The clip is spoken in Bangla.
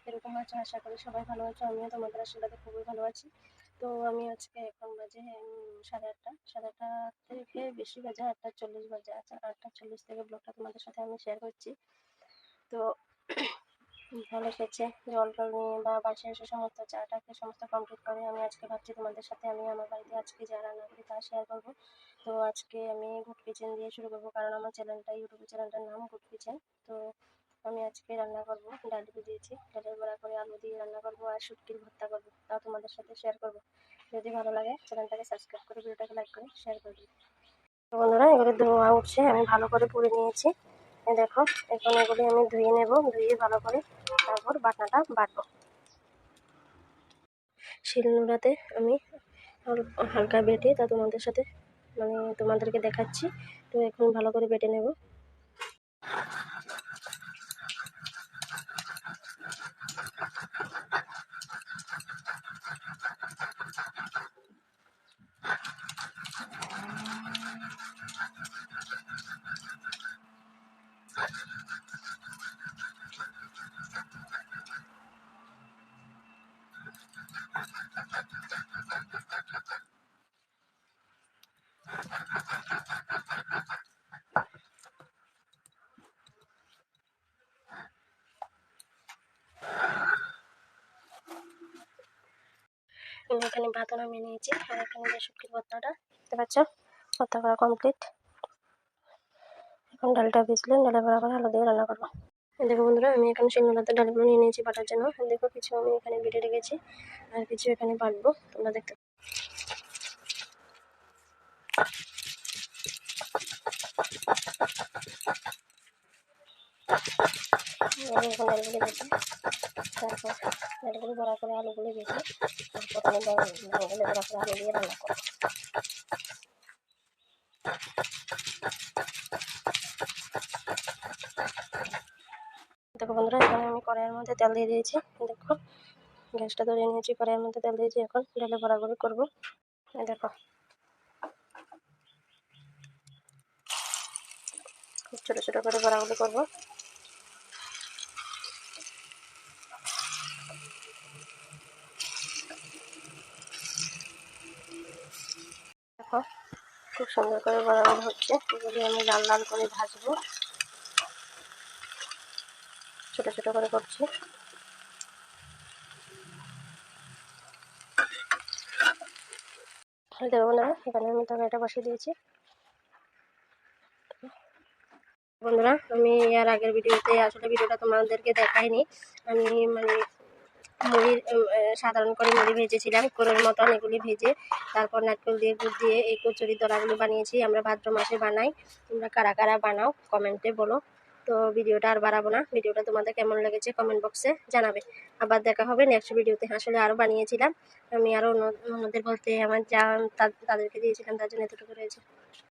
কীরকম আছো? আশা করি সবাই ভালো আছো। আমিও তোমাদের আশীর্বাদে খুবই ভালো আছি। তো আমি আজকে এখন বাজে 8:30, 8:30 থেকে বেশি বাজে, 8:40 বাজে। আচ্ছা, 8:40 থেকে ব্লগটা তোমাদের সাথে আমি শেয়ার করছি। তো ভালো খেয়েছে জল টল নিয়ে বা বাসে এসে সমস্ত চাটাকে সমস্ত কমপ্লিট করে আমি আজকে ভাবছি তোমাদের সাথে আমি আমার বাড়িতে আজকে যা রান্না করি তা শেয়ার করবো। তো আজকে আমি গুড কিচেন দিয়ে শুরু করবো, কারণ আমার ইউটিউব চ্যানেলটার নাম গুড কিচেন। তো আমি আজকে রান্না করবো, ডাল দিয়েছি, ডালের বড়া করে আলু দিয়ে রান্না করবো আর শুটকির ভর্তা করবো, তাও তোমাদের সাথে শেয়ার করবো। যদি ভালো লাগে চ্যানেলটাকে সাবস্ক্রাইব করে ভিডিওটাকে লাইক করে শেয়ার করে দিই। তো বন্ধুরা, এগুলো ধোয়া উঠছে, আমি ভালো করে পুড়ে নিয়েছি। দেখো, এখন এগুলি আমি ধুয়ে নেব, ধুয়ে ভালো করে তারপর বাটনাটা বাটবো। শিলনোড়াতে আমি হালকা বেটে তা তোমাদের সাথে তোমাদেরকে দেখাচ্ছি। তো এখন ভালো করে বেটে নেব। আমি এখানে ভাতও নামিয়ে নিয়েছি, আর এখানে যে শুটকির ভর্তাটা দেখতে পাচ্ছ, ভর্তা করা কমপ্লিট। এখন ডালটা ভিজলে ডালে ভরা করে আলু দিয়ে রান্না করবো। দেখো বন্ধুরা, আমি এখানে শিলনোড়াতে ডালগুলো নিয়ে নিয়েছি বাটার জন্য। দেখো, কিছু আমি এখানে বেটে রেখেছি আর কিছু এখানে বাটবো, তোমরা দেখতে। আমি এখন ডালগুলো বেটে তারপর ডালগুলো বড়া করে আলুগুলো বেটে প্রথমে ডালগুলো বড়া করে আলু দিয়ে রান্না করবো। দেখো বন্ধুরা, এখানে আমি কড়াইয়ের মধ্যে তেল দিয়ে দিয়েছি। দেখো, গ্যাসটা ধরিয়ে নিয়েছি, কড়াইয়ের মধ্যে তেল দিয়েছি। এখন ডালে বড়াগুলো করবো। দেখো, খুব ছোটো ছোটো করে বড়াগুলো করবো। দেখো, খুব সুন্দর করে বড়াগুলো হচ্ছে, এগুলি আমি লাল লাল করে ভাজবো। ছোটো ছোটো করে করছি। দেখো না, এখানে আমি তরকারিটা বসিয়ে দিয়েছি। বন্ধুরা, আমি এর আগের ভিডিওতে আসলে ভিডিওটা তোমাদেরকে দেখাইনি। আমি মুড়ির সাধারণ করে মুড়ি ভেজেছিলাম, কোরের মতন এগুলি ভেজে তারপর নারকেল দিয়ে গুড় দিয়ে এই কচুরির দলাগুলো বানিয়েছি। আমরা ভাদ্র মাসে বানাই, তোমরা কারা কারা বানাও কমেন্টে বলো। তো ভিডিওটা আর বাড়াবো না, ভিডিওটা তোমাদের কেমন লেগেছে কমেন্ট বক্সে জানাবে। আবার দেখা হবে নেক্সট ভিডিওতে। আসলে আরও বানিয়েছিলাম আমি, আরও অন্যদের বলতে আমার যা তাদেরকে দিয়েছিলাম, তার জন্য এতটুকু রয়েছে।